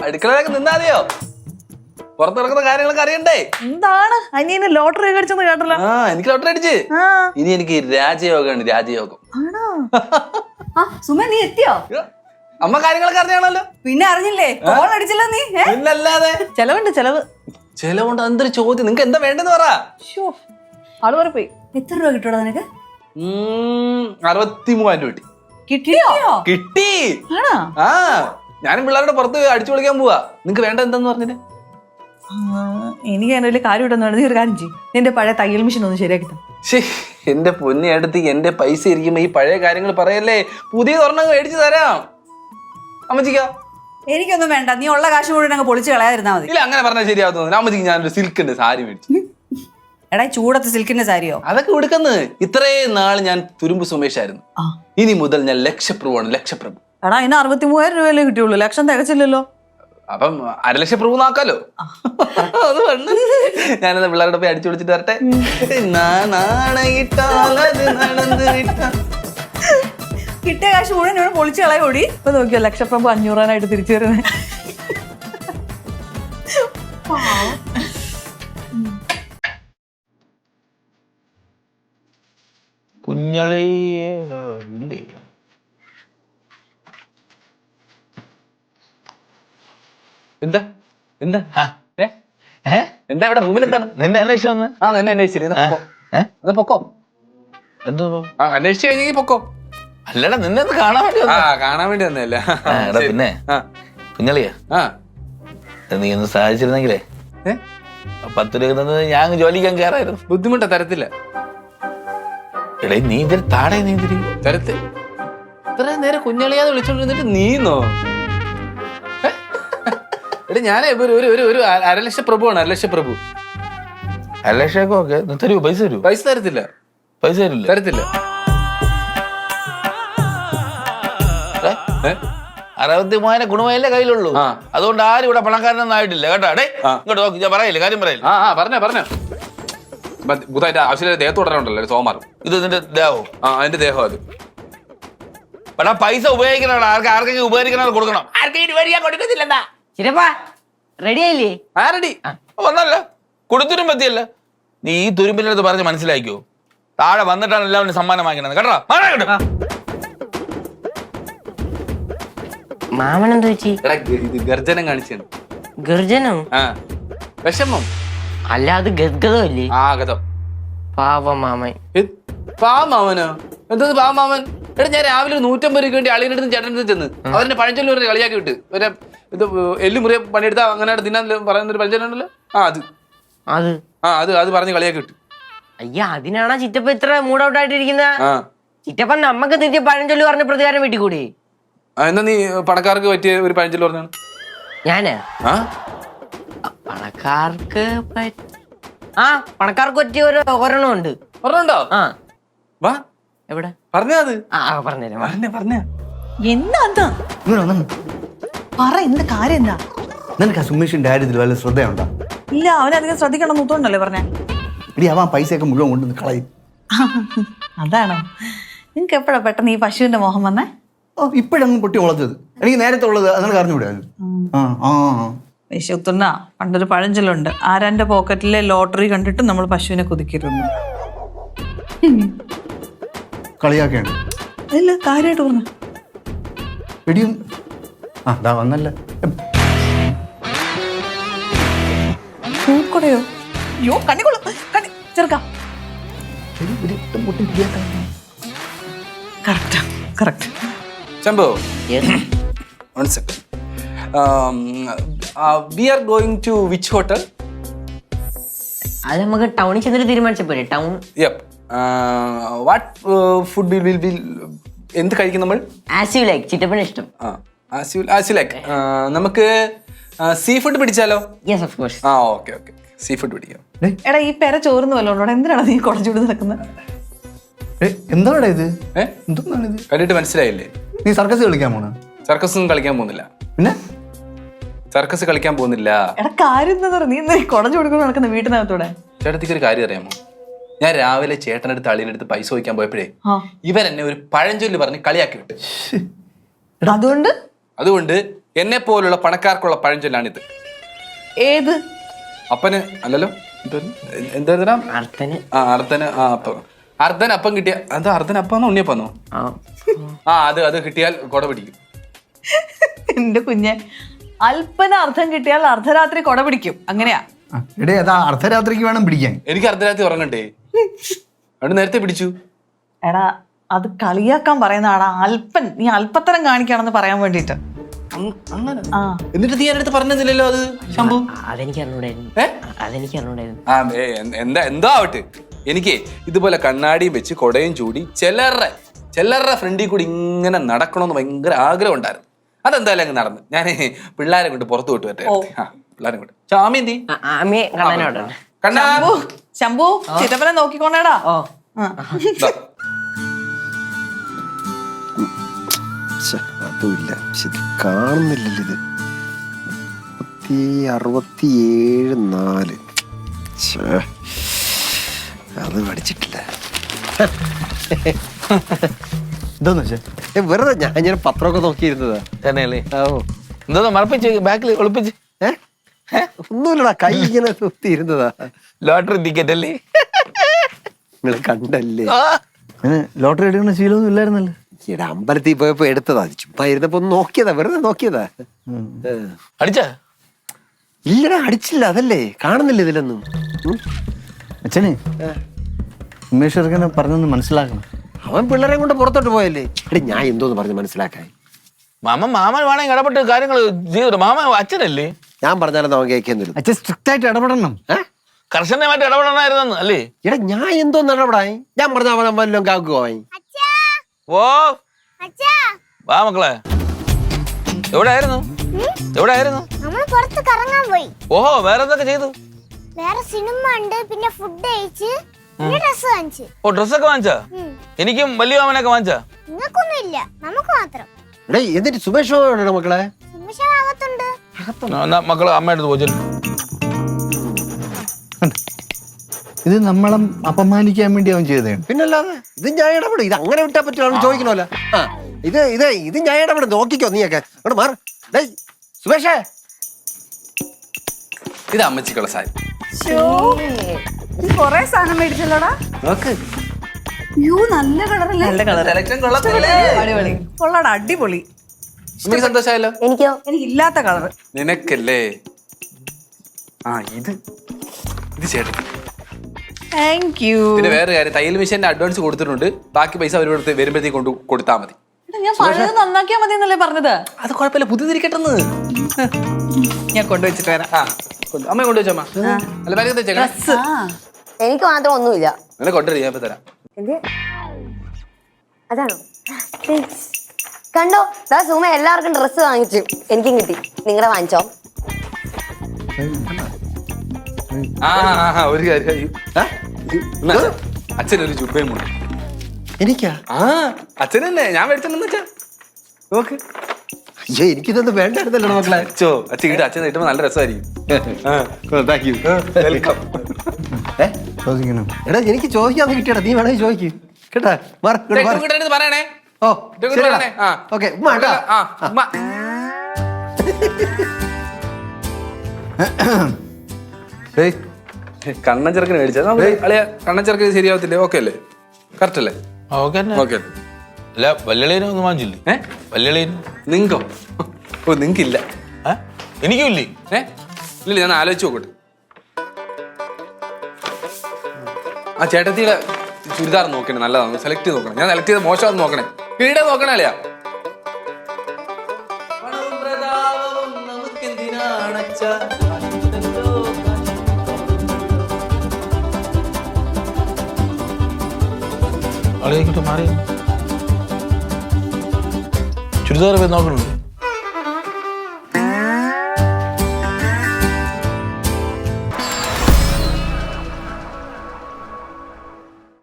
അടുക്കളയിലൊക്കെ നിന്നാതെയോ? പുറത്തിറക്കുന്ന കാര്യങ്ങളൊക്കെ അറിയണ്ടേ? എന്താണ് അനിയന് ലോട്ടറി അടിച്ചെന്ന് കേട്ടല്ലോ? ആ, എനിക്ക് ലോട്ടറി അടിച്ച്. ഇനി എനിക്ക് രാജയോഗമാണ്, രാജയോഗം. ആണോ? സുമ നീ എത്തിയോ? അമ്മ കാര്യങ്ങളൊക്കെ അറിഞ്ഞാണല്ലോ. പിന്നെ അറിഞ്ഞില്ലേ? ഫോൺ അടിച്ചല്ലോ നീ. പിന്നല്ലാതെ. ചെലവുണ്ട് ചെലവ്. ചെലവുണ്ട്. എന്തൊരു ചോദ്യം, നിങ്ങക്ക് എന്താ വേണ്ടെന്ന് പറ. ആള് വരെ പോയി. എത്ര രൂപ കിട്ടൂടാ നിനക്ക്? 63,000 രൂപ കിട്ടി. കിട്ടിയോ? കിട്ടി. ആണോ? ആ, ഞാനും പിള്ളേരുടെ പുറത്ത് അടിച്ചു പൊളിക്കാൻ പോവാ. നിങ്ങക്ക് വേണ്ട എന്താന്ന് പറഞ്ഞിട്ട്? എനിക്ക് അതിന് വലിയ കാര്യം ഇട്ടെന്ന് പറഞ്ഞ ഒരു കാര്യം ചെയ്യും. നിന്റെ പഴയ തയ്യൽ മെഷീൻ ഒന്ന് ശരിയാക്കി തന്നെ. എന്റെ പൊന്നി അടുത്ത് എന്റെ പൈസ ഇരിക്കുമ്പോ ഈ പഴയ കാര്യങ്ങൾ പറയല്ലേ. പുതിയ ഒരെണ്ണം മേടിച്ചു തരാം അമ്മച്ചിക്ക. എനിക്കൊന്നും വേണ്ട, നീ ഉള്ള കാശ് മുഴുവൻ അങ്ങ് പൊളിച്ച് കളയാതിരുന്നാ മതി. ഇല്ല, അങ്ങനെ പറഞ്ഞാൽ ശരിയാവുന്നു. അമ്മച്ചിക്ക് ഞാനൊരു സിൽക്കിന്റെ സാരി മേടിച്ചു. എടാ ചൂടത്ത് സിൽക്കിന്റെ സാരിയോ? അതൊക്കെ എടുക്കുന്നത്. ഇത്രയും നാൾ ഞാൻ തുരുമ്പ് സുമേഷായിരുന്നു. ഇനി മുതൽ ഞാൻ ലക്ഷപ്രഭുവാണ്, ലക്ഷപ്രഭു. എടാ അതിന് 63,000 രൂപയല്ലേ കിട്ടിയുള്ളൂ, ലക്ഷം തികച്ചില്ലല്ലോ. അപ്പം 1,00,000 പ്രഭു നോക്കാലോ. അത് വേണ്ട. ഞാനത് പിള്ളേരുടെ പോയി അടിച്ചു വിളിച്ചിട്ട് വരട്ടെ. കിട്ടിയ കാശ് മുഴുവൻ ഇവിടെ പൊളിച്ച് കളയോടി. ഇപ്പൊ നോക്കിയോ ലക്ഷപ്രഭു 500,000 തിരിച്ചു വരുന്നത്. കുഞ്ഞളിയേ എന്താ എന്താ എന്താ ഇവിടെ റൂമിൽ എന്താണ്? നിന്നെ അന്വേഷിച്ചു വന്ന്? ആ, നിന്നെ അന്വേഷിച്ചില്ല. പൊക്കോ. എന്തോ അന്വേഷിച്ച് കഴിഞ്ഞെങ്കിൽ പൊക്കോ. അല്ലടാ, നിന്നെ ഒന്ന് കാണാൻ വേണ്ടി ആ, കാണാൻ വേണ്ടി വന്നല്ല. പിന്നെ കുഞ്ഞളിയാ, നീ ഒന്ന് സഹായിച്ചിരുന്നെങ്കിലേ 10 രൂപ തന്നത് ഞാൻ ജോലിക്കാൻ കയറായിരുന്നു. ബുദ്ധിമുട്ടാ, തരത്തില്ല. എടേ നീ ഇതിൽ താടേ നീ ഇതിരി തരത്തിൽ ഇത്രയും നേരം കുഞ്ഞളിയാന്ന് വിളിച്ചോണ്ടിരുന്നിട്ട് നീന്നോ? എടാ ഞാനേ ഒരു 1,00,000 പ്രഭുവാണ്, 1,00,000 പ്രഭു. 1,00,000 ഒക്കെ തരൂ. പൈസ തരൂ. പൈസ തരത്തില്ല. പൈസ തരില്ല. തരത്തില്ല. 63,000 ഗുണമല്ലേ കയ്യിലുള്ളൂ. അതുകൊണ്ട് ആരും ഇവിടെ പണക്കാരനൊന്നും ആയിട്ടില്ല കേട്ടോ. ഡേ ഇങ്ങോട്ട് നോക്കി, ഞാൻ പറയില്ല, കാര്യം പറയില്ല. പറഞ്ഞോ. ബുധമായിട്ട് ആവശ്യമില്ല ദേഹത്ത് തുടരണുണ്ടല്ലോ സോമാറും. ഇത് നിന്റെ ദേഹവും? ആ, അതിന്റെ ദേഹം അത്. പക്ഷെ പൈസ ഉപയോഗിക്കണം, ആർക്കെങ്കിലും ഉപകരിക്കണം, കൊടുക്കണം. ആർക്കെങ്കിലും കൊടുക്കത്തില്ലെന്നാ. റെഡി ആയില്ലേ? ആരടി വന്നല്ല കൊടുത്തിരും പറ്റിയല്ല. നീ ഈ തുരുമ്പിന്റെ അടുത്ത് പറഞ്ഞ് മനസ്സിലാക്കിയോ? താഴെ വന്നിട്ടാണ് എല്ലാവരും സമ്മാനം വാങ്ങിക്കണത് കേട്ടോ. മാമൻ എന്താ വെച്ചി? ഗർജനം കാണിച്ചാണ്. ഗർജനം? വിഷമം അല്ല, അത് ഗദ്ഗതമല്ലേ? ഗതം. പാവം മാമൻ. പാവമാമനോ? എന്താ പാവമാമൻ? എടാ ഞാൻ രാവിലെ 150 രൂപയ്ക്ക് വേണ്ടി അളിയുടെ അടുത്ത് ചേട്ടൻ്റെ അടുത്ത് ചെന്ന് അവരുടെ പഴഞ്ചൊല്ലി പറഞ്ഞ് കളിയാക്കി വിട്ട്. ഇത് എല്ലുമുറിയെ പണിയെടുത്താ അങ്ങനെ തിന്നാൻ പറയുന്നൊരു പഴഞ്ചൊല്ലുണ്ടല്ലോ. അത് പറഞ്ഞ് കളിയാക്കി വിട്ടു. അയ്യ, അതിനാണോ ചിറ്റപ്പ ഇത്ര മൂഡ് ഔട്ട് ആയിട്ടിരിക്കുന്ന? ചിറ്റപ്പൻ നമ്മക്ക് തിരിച്ച് പഴഞ്ചൊല്ലി പറഞ്ഞ പ്രതികാരം വീട്ടിക്കൂടി. എന്നാ നീ പണക്കാർക്ക് പറ്റിയ ഒരു പഴഞ്ചൊല്ലി പറഞ്ഞാണ്. ഞാന് പണക്കാർക്ക് പറ്റിയ ഒരെണ്ണം ഉണ്ട്. പറഞ്ഞോ? വാ, എവിടെ പറഞ്ഞാ? അത് പറഞ്ഞ എന്താ പറ, എന്ത് കാര്യം എന്താ? നിനക്ക് ആ സുമേഷിന്റെ കാര്യത്തിൽ വല്ല ശ്രദ്ധയുണ്ടോ? ഇല്ല, അവനധികം ശ്രദ്ധിക്കണം നൂത്തോണ്ടല്ലേ പറഞ്ഞേ. ഇടി അവൻ പൈസയൊക്കെ മുഴുവൻ കൊണ്ടുവന്ന് കളയും. അതാണോ? നിങ്ങക്ക് എപ്പോഴാ പെട്ടെന്ന് ഈ പശുവിന്റെ മോഹം വന്നേ? ഇപ്പോഴങ്ങ് പൊട്ടി മുളച്ചത്. എനിക്ക് നേരത്തെ ഉള്ളത് നിനക്ക് അറിഞ്ഞുകൂടാ? വിശുത്തുന്ന പണ്ടൊരു പഴഞ്ചൊല്ലുണ്ട്, ആരാന്റെ പോക്കറ്റിലെ ലോട്ടറി കണ്ടിട്ട് നമ്മൾ പശുവിനെ കുതിക്കരുന്നു. കളിയാക്കേണ്ട. ഇല്ല, കാര്യമായിട്ട് പറഞ്ഞു. ഇടിയും അതാ വന്നല്ല. പൂക്കടയോ? അയ്യോ, കണ്ണിക്കൊള്ളും. ചെറുക്കാം. Correct. Shambhu, 1 second. We are going to which hotel? അത് നമുക്ക് ടൗണിൽ ചെന്നിട്ട് തീരുമാനിച്ച പോലെ. Town. Yep. What food will be? എന്ത് കഴിക്കും നമ്മൾ? As you like. ചിറ്റപ്പന് ഇഷ്ടം. As you like. നമുക്ക് സീ ഫുഡ് പിടിച്ചാലോ? Yes, of course. Okay. Sea food പിടിക്കാം. എടാ, ഈ പെര ചോർന്ന് വല്ലോണ്ടോ? എന്തിനാണ് നീ കുടച്ചുകൂടി നടക്കുന്നത്? എന്താണ് ഇത്? എന്താണ് ഇത്? കണ്ടിട്ട് മനസ്സിലായില്ലേ? നീ സർക്കസ് കളിക്കാൻ പോണ? സർക്കസ് കളിക്കാൻ പോകുന്നില്ല. പിന്നെ സർക്കസ് കളിക്കാൻ പോകുന്നില്ല. എടാ, കാര്യം എന്താ പറയുക? നീ എന്താ കുടച്ചു കൊടുക്കുന്ന നടക്കുന്ന വീട്ടിനകത്തൂടെ? ചേട്ടത്തിക്ക് ഒരു കാര്യം അറിയാമോ? ഞാൻ രാവിലെ ചേട്ടനടുത്ത് അളിയനടുത്ത് പൈസ ചോദിക്കാൻ പോയപ്പോഴേ ഇവരെന്നെ ഒരു പഴഞ്ചൊല്ല് പറഞ്ഞ് കളിയാക്കി വിട്ട്. അതുകൊണ്ട് എന്നെ പോലുള്ള പണക്കാർക്കുള്ള പഴഞ്ചൊല്ലാണിത്. ഏത്? അപ്പന് അല്ലല്ലോ, എന്താ അർത്ഥന് അർദ്ധന് അർദ്ധൻ അപ്പം കിട്ടിയ എന്താ അർദ്ധൻ അപ്പാന്നോ ഉണ്ണിയപ്പാന്നോ? അത് കിട്ടിയാൽ കൊട പിടിക്കും. എന്റെ കുഞ്ഞെ, അല്പന അർത്ഥം കിട്ടിയാൽ അർദ്ധരാത്രി കൊട പിടിക്കും, അങ്ങനെയാ. എടേ അതാ അർദ്ധരാത്രിക്ക് വേണം പിടിക്കാൻ. എനിക്ക് അർദ്ധരാത്രി ഉറങ്ങണ്ടേ? അവിടെ നേരത്തെ പിടിച്ചു. എടാ അത് കളിയാക്കാൻ പറയുന്നതാടാ. അല്പൻ, നീ അല്പത്തരം കാണിക്കാണെന്ന് പറയാൻ വേണ്ടിട്ട്. ആ എന്നിട്ട് നീ എൻ്റെ അടുത്ത് പറഞ്ഞില്ലല്ലോ അത് ശംഭു. അതെനിക്ക് അറിഞ്ഞൂടായിരുന്നു. അതെനിക്ക് അറിഞ്ഞൂടായിരുന്നു. എന്തോ ആവട്ടെ, എനിക്ക് ഇതുപോലെ കണ്ണാടിയും വെച്ച് കൊടയും ചൂടി ചിലരുടെ ഫ്രണ്ടിൽ കൂടി ഇങ്ങനെ നടക്കണമെന്ന് ഭയങ്കര ആഗ്രഹം ഉണ്ടായിരുന്നു. അതെന്തായാലും അങ്ങ് നടന്നു. ഞാൻ പിള്ളേരെ കൊണ്ട് പുറത്തു വിട്ടു പറ്റേ. പിള്ളേരെ കൊണ്ട് ചാമി എന്തി കണ്ണാ ശംഭു ചിറ്റപ്പനെ നോക്കിക്കൊണ്ടേടാ. അതുമില്ല, കാണുന്നില്ലല്ലോ. ഇത് 67 അത് പഠിച്ചിട്ടില്ല. എന്താന്ന് വെച്ചാ വെറുതെ ഞാൻ ഇങ്ങനെ പത്രമൊക്കെ നോക്കിയിരുന്നതാ. തന്നെയല്ലേ? എന്താ മറപ്പിച്ച് ബാക്കിൽ ഒളിപ്പിച്ച്? ഒന്നുമില്ലടാ, കൈ ഇങ്ങനെ കുത്തിയിരുന്നതാ. ലോട്ടറി ടിക്കറ്റ് അല്ലേ? നിങ്ങൾ കണ്ടല്ലേ? ലോട്ടറി എടുക്കുന്ന ശീലമൊന്നും ഇല്ലായിരുന്നല്ലോ. ഈടെ അമ്പലത്തിൽ പോയപ്പോ എടുത്തതാ. ചുമ്മാ ഇരുന്നപ്പോ ഒന്ന് നോക്കിയതാ, വെറുതെ നോക്കിയതാ. അടിച്ചാ? ഇല്ലടാ, അടിച്ചില്ല. അതല്ലേ കാണുന്നില്ല ഇതിലൊന്നും. അച്ഛനെ ഉമേഷ് ചെറുക്കനെ പറഞ്ഞൊന്ന് മനസ്സിലാക്കണം. അവൻ പിള്ളേരെ കൊണ്ട് പുറത്തോട്ട് പോയല്ലേ. എടി ഞാൻ എന്തോന്ന് പറഞ്ഞ് മനസ്സിലാക്കാൻ. മാമൻ വേണമെങ്കിൽ ഇടപെട്ട് കാര്യങ്ങൾ ചെയ്തു. മാമൻ അച്ഛനല്ലേ? ഞാൻ പറഞ്ഞാലും അവൻ കേൾക്കുന്നില്ല. അച്ഛൻ സ്ട്രിക്റ്റ് ആയിട്ട് ഇടപെടണം. കർശനമായിട്ട് ഇടപെടണമായിരുന്നു അല്ലേ? എടാ ഞാൻ എന്തോന്ന് ഇടപെടായി? ഞാൻ പറഞ്ഞ അവൻ വല്ലതും കാക്കുവായി. ഓ വാ മക്കളെ, എവിടെയായിരുന്നു? നമ്മൾ പുറത്ത് കറങ്ങാൻ പോയി. ഓഹോ, വേറെ എന്തൊക്കെ ചെയ്തു? വേറെ സിനിമ ഉണ്ട്, പിന്നെ ഫുഡ് കഴിച്ച്, പിന്നെ ഡ്രസ് വാങ്ങിച്ചു. ഓ, ഡ്രസ്സൊക്കെ വാങ്ങിച്ചാ? എനിക്കും വലിയ മാമനൊക്കെ വാങ്ങിച്ചാ? നിങ്ങൾക്കൊന്നും ഇല്ല, നമുക്ക് മാത്രം. എടേ എന്നിട്ട് സുമേഷ് മക്കളെ സുമേഷ് അകത്തുണ്ട്. മക്കള് അമ്മയുടെ അടുത്ത് പോയി. ഇത് നമ്മളെ അപമാനിക്കാൻ വേണ്ടി അവൻ ചെയ്തതാണ്. പിന്നല്ലാതെ ഇത് ഞാൻ ഇടപെടും. ഇത് അങ്ങനെ വിട്ടാ പറ്റുമോ ചോദിക്കണമല്ലോ. ഇത് ഞാൻ ഇടപെടും. നോക്കിക്കോ നീയൊക്കെ അങ്ങോട്ട് മാറും. സുമേഷേ, ഇത് അമ്മച്ചിക്കുള്ള സാരി. കൊറേ സാധനം മേടിച്ചല്ലോടാ. നോക്ക്, നല്ല കളറല്ലേ? നല്ല കളർ, അടിപൊളി, കൊള്ളാടാ, അടിപൊളി. എനിക്ക് സന്തോഷമായല്ലോ. എനിക്കോ? എനിക്കില്ലാത്ത കളർ. നിനക്കല്ലേ? ഇത് ചേട്ടൻ. Thank you. പിന്നെ വേറെ കാര്യം, തയ്യൽ മെഷീന്റെ അഡ്വാൻസ് കൊടുത്തിട്ടുണ്ട്. ബാക്കി പൈസ അവരോട് വരുമ്പോഴത്തേക്ക് കൊടുത്താൽ മതി. ഞാൻ പഴയത് നന്നാക്കിയാ മതി എന്നല്ലേ പറഞ്ഞത്? അത് കുഴപ്പമില്ല, പുതിയതിരിക്കട്ടെന്ന്. ഞാൻ കൊണ്ടുവച്ചിട്ട് വരാം. അമ്മ കൊണ്ടുവച്ചമ്മ. അല്ല ബാഗ് തെച്ചേക്കണം. എനിക്ക് മാത്രം ഒന്നുമില്ല. നിന്നെ കൊണ്ടുവരും, ഞാൻ ഇപ്പൊ തരാം. അതാണോ? കണ്ടോ, സുമ എല്ലാവർക്കും ഡ്രസ്സ് വാങ്ങിച്ചു, എനിക്കും കിട്ടി. നിങ്ങളുടെ വാങ്ങിച്ചോ? ഒരു കാര്യം, അച്ഛനൊരു ജുബയും മുണ്ട്. എനിക്കാ? അച്ഛനല്ലേ ഞാൻ മേടിച്ചെന്ന് വെച്ചാ നോക്ക്. അയ്യോ, എനിക്കിതൊന്നും വേണ്ടായിരുന്നല്ലോ മക്കളെ. അച്ഛൻ ഇട്ട് അച്ഛൻ കിട്ടുമ്പോ നല്ല രസമായിരിക്കും. വെൽക്കം. ചോദിക്കണം. എടാ എനിക്ക് ചോദിക്കാന്ന് കിട്ടിയടാ, നീ വേണമെങ്കിൽ ചോദിക്കും കേട്ടാ. പറയണേ. ഓ ഓക്കെ. കണ്ണൻ ചെറുക്കന് മേടിച്ചാ അളിയ. കണ്ണൻ ചെറുക്കന് ശരിയാവത്തില്ലേ? ഓക്കെ അല്ലേ? കറക്റ്റ് അല്ലേ? ഓക്കെ. അല്ല, വല്യളീനും ഒന്നും വാങ്ങിച്ചില്ലേ? വല്യളീനും നിങ്ങോ? ഓ, നിങ്ങക്കില്ല. എനിക്കും ഇല്ലേ? ഇല്ല, ഞാൻ ആലോചിച്ച് നോക്കട്ടെ. ആ ചേട്ടത്തിയുടെ ചുരിദാർ നോക്കണേ, നല്ലതാണ്. സെലക്ട് ചെയ്ത് നോക്കണം. ഞാൻ സെലക്ട് ചെയ്ത് മോശമാണെന്ന് നോക്കണേ. വീടെ നോക്കണേ അല്ലയാ. മാറി ചുരിദാർ പോയി നോക്കണുണ്ട്.